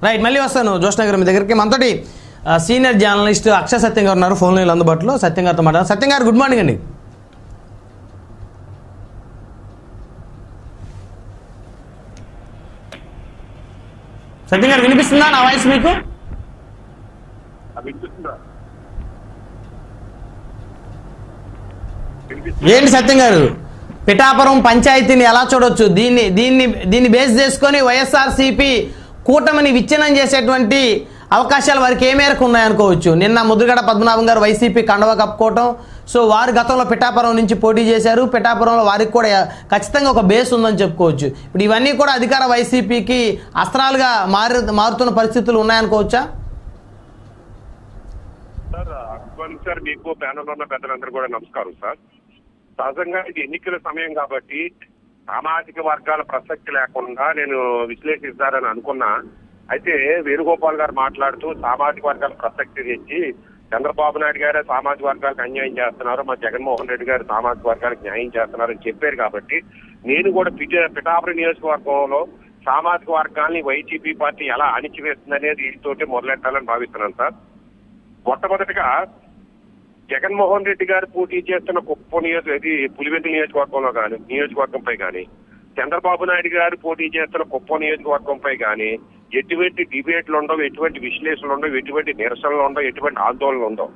Right, మళ్ళీ వస్తాను జోష్న గారు మీ దగ్గరికి. మనతోటి సీనియర్ జర్నలిస్ట్ అక్షయ్ సత్యం గారు ఉన్నారు ఫోన్ లైన్లో అందుబాటులో. సత్యం గారితో మాట్లాడారు. సత్యం గారు గుడ్ మార్నింగ్ అండి. సత్యం గారు వినిపిస్తుందా నా వాయిస్ మీకు? ఏంటి సత్యం గారు, పిఠాపురం పంచాయతీని ఎలా చూడొచ్చు? దీన్ని బేస్ చేసుకొని వైఎస్ఆర్సీపీ కూటమిని విచ్ఛిన్నం చేసేటువంటి అవకాశాలు వారికి ఏ మేరకు ఉన్నాయనుకోవచ్చు? నిన్న ముద్రగడ పద్మనాభం గారు వైసీపీ కండవ కప్పుకోవటం, సో వారు గతంలో పిఠాపురం నుంచి పోటీ చేశారు. పిఠాపురంలో వారికి కూడా ఖచ్చితంగా ఒక బేస్ ఉందని చెప్పుకోవచ్చు. ఇప్పుడు ఇవన్నీ కూడా అధికార వైసీపీకి అస్త్రాలుగా మారుతున్న పరిస్థితులు ఉన్నాయనుకోవచ్చా? సార్, మీకు ప్యానల్ ఉన్న పెద్దలందరూ కూడా నమస్కారం సార్. సహజంగా ఇది ఎన్నికల సమయం కాబట్టి సామాజిక వర్గాల ప్రసక్తి లేకుండా నేను విశ్లేషిస్తారని అనుకున్నా. అయితే వేణుగోపాల్ గారు మాట్లాడుతూ సామాజిక వర్గాల ప్రసక్తి తెచ్చి చంద్రబాబు నాయుడు గారే సామాజిక వర్గాలకు అన్యాయం చేస్తున్నారు, మా జగన్మోహన్ రెడ్డి గారు సామాజిక వర్గాలకు న్యాయం చేస్తున్నారని చెప్పారు. కాబట్టి నేను కూడా పిఠాపురం నియోజకవర్గంలో సామాజిక వర్గాల్ని వైసీపీ పార్టీ ఎలా అణిచివేస్తుంది అనేది వీటితోటి మొదలెట్టాలని భావిస్తున్నాను సార్. మొట్టమొదటిగా జగన్మోహన్ రెడ్డి గారు పోటీ చేస్తున్న పులివెందుల నియోజకవర్గంపై కానీ చంద్రబాబు నాయుడు గారు పోటీ చేస్తున్న కుప్పం నియోజకవర్గంపై కానీ ఎటువంటి డిబేట్లు ఉండవు, ఎటువంటి విశ్లేషణలు ఉండవు, ఎటువంటి నిరసనలు ఉండవు, ఎటువంటి ఆందోళనలు ఉండవు.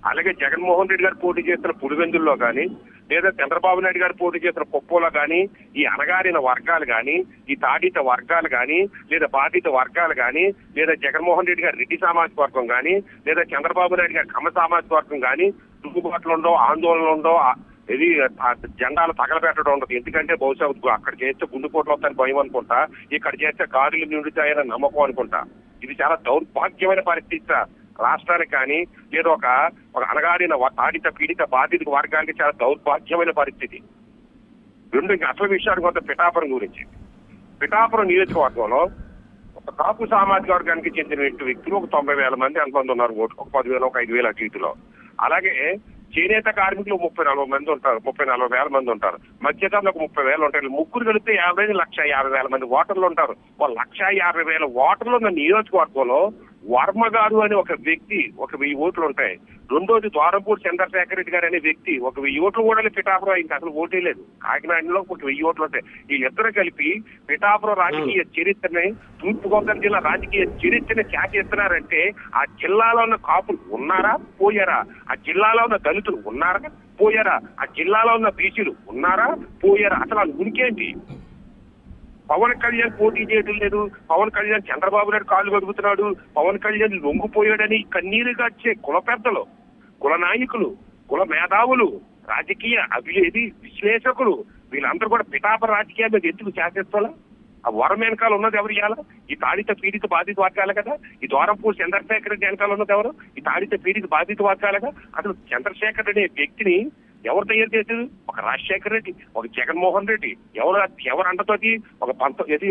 అలాగే జగన్మోహన్ రెడ్డి గారు పోటీ చేస్తున్న పులివెందుల్లో కానీ లేదా చంద్రబాబు నాయుడు గారు పోటీ చేస్తున్న కుప్పంలో కానీ ఈ అణగారిన వర్గాలు కానీ ఈ తాడిత వర్గాలు కానీ లేదా బాధిత వర్గాలు కానీ లేదా జగన్మోహన్ రెడ్డి గారు రెడ్డి సామాజిక వర్గం కానీ లేదా చంద్రబాబు నాయుడు గారు కమ్మ సామాజిక వర్గం కానీ దుగ్గుబాట్లు ఉండవు, ఆందోళనలు ఉండవు, ఇది జెండాలు తగలబెట్టడం ఉండదు. ఎందుకంటే బహుశా అక్కడ చేస్తే గుండెపోట్లు వస్తాయని భయం అనుకుంటా, ఇక్కడ చేస్తే కారులు నిండుతాయని నమ్మకం అనుకుంటా. ఇది చాలా దౌర్భాగ్యమైన పరిస్థితి రాష్ట్రానికి కానీ లేదా ఒక అణగారిన తాడిత పీడిత బాధిత వర్గానికి చాలా దౌర్భాగ్యమైన పరిస్థితి. రెండు అసలు విషయానికి కొంత పిఠాపురం గురించి. పిఠాపురం నియోజకవర్గంలో ఒక కాపు సామాజిక వర్గానికి చెందిన వ్యక్తులు ఒక 90,000 మంది అంతమంది ఉన్నారు. ఒక 10,000 ఒక 5,000 అటు ఇటులో. అలాగే చేనేత కార్మికులు 30-40 మంది ఉంటారు, 30-40,000 మంది ఉంటారు. మధ్యతరగతిలో ఒక 30,000 ఉంటారు. ముగ్గురు కలిపితే 1,50,000 మంది ఓటర్లు ఉంటారు. 1,50,000 ఓటర్లు ఉన్న నియోజకవర్గంలో వర్మ గారు అని ఒక వ్యక్తి ఒక 1000 ఓట్లు ఉంటాయి. రెండోది ద్వారంపూడి చంద్రశేఖర్ రెడ్డి గారు అనే వ్యక్తి ఒక 1000 ఓట్లు కూడా పిఠాపురం ఇంకా అసలు ఓటే లేదు. కాకినాడలో ఒక 1000 ఓట్లు ఉంటాయి. వీళ్ళిద్దరూ కలిపి పిఠాపురం రాజకీయ చరిత్రని, తూర్పుగోదావరి జిల్లా రాజకీయ చరిత్రని చాటేస్తున్నారంటే ఆ జిల్లాలో ఉన్న కాపులు ఉన్నారా పోయారా? ఆ జిల్లాలో ఉన్న దళితులు ఉన్నారా పోయారా? ఆ జిల్లాలో ఉన్న బీసీలు ఉన్నారా పోయారా? అసలు ఆ ఉనికేంటి? పవన్ కళ్యాణ్ పోటీ చేయడం లేదు, పవన్ కళ్యాణ్ చంద్రబాబు నాయుడు కాళ్ళు కదుపుతున్నాడు, పవన్ కళ్యాణ్ లొంగిపోయాడని కన్నీరుగా వచ్చే కుల పెద్దలు, కుల నాయకులు, కుల మేధావులు, రాజకీయ విశ్లేషకులు వీళ్ళందరూ కూడా పిఠాపురం రాజకీయాల మీద ఎందుకు చేసేస్తోలా? ఆ వరం వెనకాల ఉన్నది ఎవరు? ఇవ్వాలా ఈ తాడిత పీడిత బాధిత వర్గాలు కదా. ఈ ద్వారంపూడి చంద్రశేఖర్ రెడ్డి వెనకాల ఉన్నది ఎవరు? ఈ తాడిత పీడిత బాధిత వర్గాలుగా. అసలు చంద్రశేఖర్ అనే వ్యక్తిని ఎవరు తయారు చేసేది? ఒక రాజశేఖర్ రెడ్డి, ఒక జగన్మోహన్ రెడ్డి, ఎవరు అంటతోటి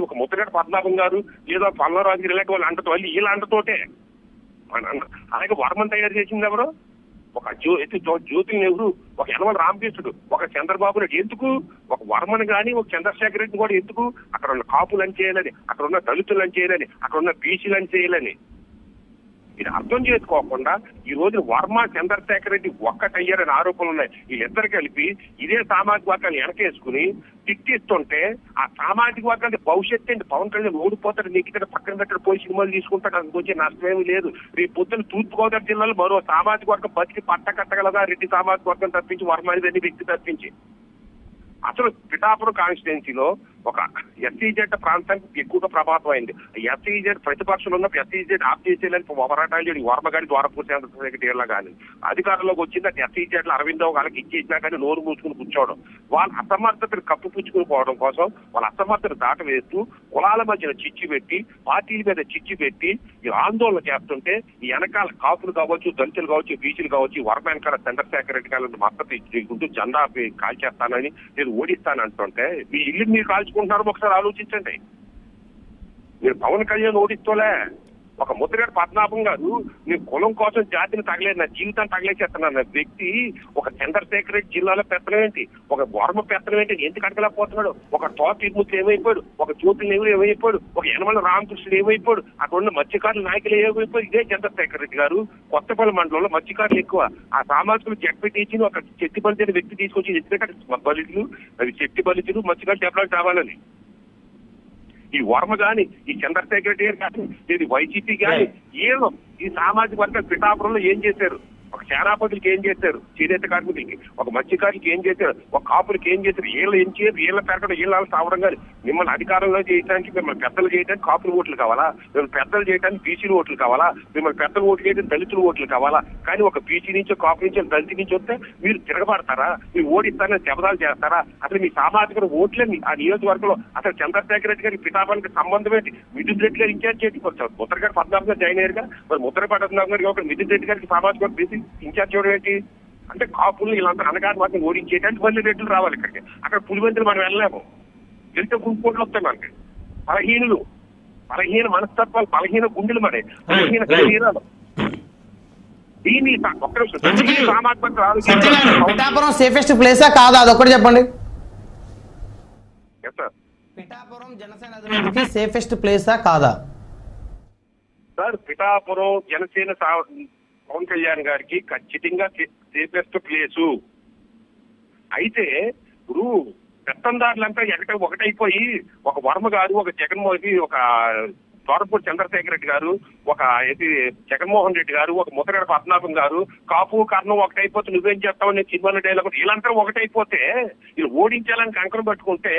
ఒక ముద్రగడ పద్మనాభం గారు లేదా పల్లారాజు గారు ఇలాంటి వాళ్ళు అంటతో వీళ్ళ అంటతోటే. అలాగే వర్మను తయారు చేసింది ఎవరు? ఒక జ్యోతి నెహ్రూ, ఒక యనమల రామకృష్ణుడు, ఒక చంద్రబాబు నాయుడు. ఎందుకు ఒక వర్మను కానీ ఒక చంద్రశేఖర్ రెడ్డి కూడా ఎందుకు? అక్కడ ఉన్న కాపులను చేయాలని, అక్కడ ఉన్న దళితులను చేయాలని, అక్కడ ఉన్న బీసీలను చేయాలని. ఇది అర్థం చేసుకోకుండా ఈ రోజు వర్మ చంద్రశేఖర్ రెడ్డి ఒక్కటయ్యారని ఆరోపణలు ఉన్నాయి. వీళ్ళిద్దరు కలిపి ఇదే సామాజిక వర్గాన్ని వెనకేసుకుని తిట్టిస్తుంటే ఆ సామాజిక వర్గానికి భవిష్యత్తు ఏంటి? పవన్ కళ్యాణ్ ఓడిపోతాడు, నీకు ఇక్కడ పక్కన పెట్టాడు, పోయి సినిమాలు తీసుకుంటాడు, అందుకు వచ్చే నష్టమేమీ లేదు. రేపు పొద్దున్న తూర్పుగోదావరి జిల్లాలో మరో సామాజిక వర్గం బతికి పట్టకట్టగలదా? రెడ్డి సామాజిక వర్గం తప్పించి వర్మ అనేది వ్యక్తి తప్పించి. అసలు పిఠాపురం కాన్స్టిట్యున్సీలో ఒక ఎస్సీజెడ్ ప్రాంతానికి ఎక్కువగా ప్రభావితం అయింది. ఎస్సీజెడ్ ప్రతిపక్షంలో ఉన్న ఎస్సీజెడ్ ఆఫ్ చేసేయాలని పోరాటాలు చేయడం వర్మ గారి ద్వారపూడి చంద్రశేఖర్ కానీ అధికారంలోకి వచ్చింది. ఎస్సీజెడ్లు అరవిందో వాళ్ళకి ఇచ్చేసినా కానీ నోరు మూసుకుని కూర్చోవడం, వాళ్ళ అసమర్థతను కప్పుపుచ్చుకుని పోవడం కోసం వాళ్ళ అసమర్థతను దాట వేస్తూ కులాల మధ్యన చిచ్చు పెట్టి పార్టీల మీద చిచ్చు పెట్టి ఈ ఆందోళన చేస్తుంటే ఈ వెనకాల కాపులు కావచ్చు, దళితులు కావచ్చు, బీసీలు కావచ్చు, వర్మ వెనకాల చంద్రశేఖర్ రెడ్డి గారి మద్దతు ఇచ్చుకుంటూ జెండా కాల్చేస్తానని నేను ఓడిస్తానంటుంటే మీ ఇల్లు మీరు కాల్చుకుంటున్నారు. ఒకసారి ఆలోచించండి. మీరు పవన్ కళ్యాణ్ ఓడిస్తోలే, ఒక ముద్రగడ పద్మనాభం గారు నేను కులం కోసం జాతిని తగలేదు, నా జీవితాన్ని తగలేసేస్తున్నాను వ్యక్తి ఒక చంద్రశేఖర్ రెడ్డి జిల్లాలో పెత్తనం ఏంటి, ఒక వర్మ పెత్తనం ఏంటి, ఎందుకు అడగలేకపోతున్నాడు, ఒక తోట తిరుమూర్తి ఏమైపోయాడు, ఒక జ్యోతి నెహ్రూ ఏమైపోయాడు, ఒక యనమల రామకృష్ణుడు ఏమైపోయాడు, అక్కడ ఉన్న మత్స్యకారుల నాయకులు ఏమైపోయాడు. ఇదే చంద్రశేఖర్ రెడ్డి గారు కొత్తపల్లి మండలంలో మత్స్యకారులు ఎక్కువ, ఆ సామాజికులు జడ్పీటీసీ ఒక చెట్టి బలిచిన వ్యక్తి తీసుకొచ్చి ఎందుకంటే బలితులు అవి చెట్టి బలితులు మత్స్యకారులు డెవలప్ కావాలని. ఈ వర్మ గాని, ఈ చంద్రశేఖర్ రెడ్డి గారు కానీ, ఇది వైసీపీ కానీ, ఏదో ఈ సామాజిక వర్గ పిఠాపురంలో ఏం చేశారు, ఒక సేనాపతులకి ఏం చేశారు, చేనేత కార్మికులకి, ఒక మత్స్యకారులకి ఏం చేశారు, ఒక కాపులకి ఏం చేశారు, వీళ్ళు ఏం చేయరు, వీళ్ళ పెరగడం వీళ్ళ సావడం కానీ. మిమ్మల్ని అధికారంలో చేయడానికి మిమ్మల్ని పెద్దలు చేయడానికి కాపుల ఓట్లు కావాలా, మిమ్మల్ని పెద్దలు చేయడానికి బీసీలు ఓట్లు కావాలా, మిమ్మల్ని పెద్దలు ఓట్లు చేయడానికి దళితులు ఓట్లు కావాలా. కానీ ఒక బీసీ నుంచో కాపు నుంచో దళిత నుంచి వస్తే మీరు తిరగబడతారా, మీరు ఓడిస్తారని శబదాలు చేస్తారా? అసలు మీ సామాజిక ఓట్లే ఆ నియోజకవర్గంలో అసలు చంద్రశేఖర్ రెడ్డి గారికి పిఠాపానికి సంబంధం ఏంటి? మిథున్ రెడ్డి గారు ఇన్ఛార్జ్ చేయించుకోవచ్చు, ముద్రగడ పద్మనాభం గారు జాయిన్ అయ్యారు కదా, మరి ముద్రగడ పద్మనాభం గారికి ఒక మిథున్ రెడ్డి గారికి సామాజిక బీసీ ఇన్ఛార్జ్ చేయడం ఏంటి? అంటే కాపులు వీళ్ళంతా అనగానే మాత్రం ఓడించేటంటే మళ్ళీ రెడ్లు రావాలి ఇక్కడికి. అక్కడ పులివెందులు మనం వెళ్ళలేము, వెళ్తే గుంపుకోట్లు వస్తాయి మనకి. బలహీన మనస్తత్వాలు, బలహీన గుండెలు మరే, బలహీన శరీరాలు. దీన్ని పిఠాపురం సేఫెస్ట్ ప్లేసా కాదా, అదొక్కటి చెప్పండి. పిఠాపురం జనసేన అధినేతకి సేఫెస్ట్ ప్లేసా కాదా? సార్ పిఠాపురం జనసేన పవన్ కళ్యాణ్ గారికి ఖచ్చితంగా సేఫెస్ట్ ప్లేసు. అయితే ఇప్పుడు పెత్తందారులంతా ఒకటైపోయి ఒక వర్మ గారు, ఒక జగన్మోహన్, ఒక తోరపూడి చంద్రశేఖర్ రెడ్డి గారు, ఒక జగన్మోహన్ రెడ్డి గారు, ఒక ముద్రగడ పద్మనాభం గారు, కాపు కర్ణం ఒకటైపోతే నువ్వేం చేస్తావు నేను సినిమాలో డైలాగ్, వీళ్ళంతా ఒకటైపోతే వీళ్ళు ఓడించాలని కంకణం పట్టుకుంటే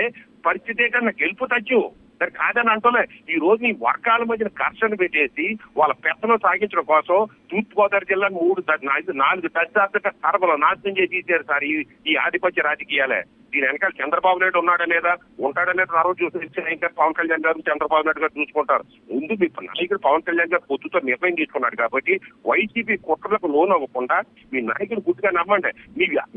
పరిస్థితి కన్నా గెలుపు తచ్చు. దాన్ని కాదని అంటలే. ఈ రోజు ఈ వర్గాల మధ్యన ఘర్షణ పెట్టేసి వాళ్ళ పెత్తనం సాగించడం కోసం తూర్పుగోదావరి జిల్లా 4 దశాబ్ద తరబలు నాశనం చేసి తీశారు సార్ ఈ ఆధిపత్య రాజకీయాలే. దీని వెనకాల చంద్రబాబు నాయుడు ఉన్నాడనేదా ఉంటాడనేది ఆ రోజు చూసి ఇంకా పవన్ కళ్యాణ్ గారు, చంద్రబాబు నాయుడు గారు చూసుకుంటారు. ముందు మీ నాయకుడు పవన్ కళ్యాణ్ గారు పొత్తుతో నిర్ణయం తీసుకున్నాడు కాబట్టి వైసీపీ కుట్రలకు లోన్ అవ్వకుండా మీ నాయకుడు గుర్తుగా నమ్మండి.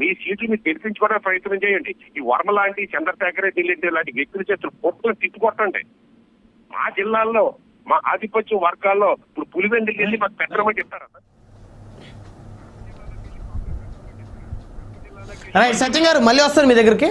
మీ సీట్లు మీరు గెలిపించుకోవడానికి ప్రయత్నం చేయండి. ఈ వర్మ లాంటి, చంద్రశేఖర్ రెడ్డి లాంటి వ్యక్తులు చేస్తున్న కుట్రలను తిట్టుకొట్టండి. మా జిల్లాల్లో మా ఆధిపత్య వర్గాల్లో ఇప్పుడు పులివెందులు వెళ్ళి మాకు పెద్దమని చెప్తారా? సత్యం గారు మళ్ళీ వస్తారు మీ దగ్గరికి.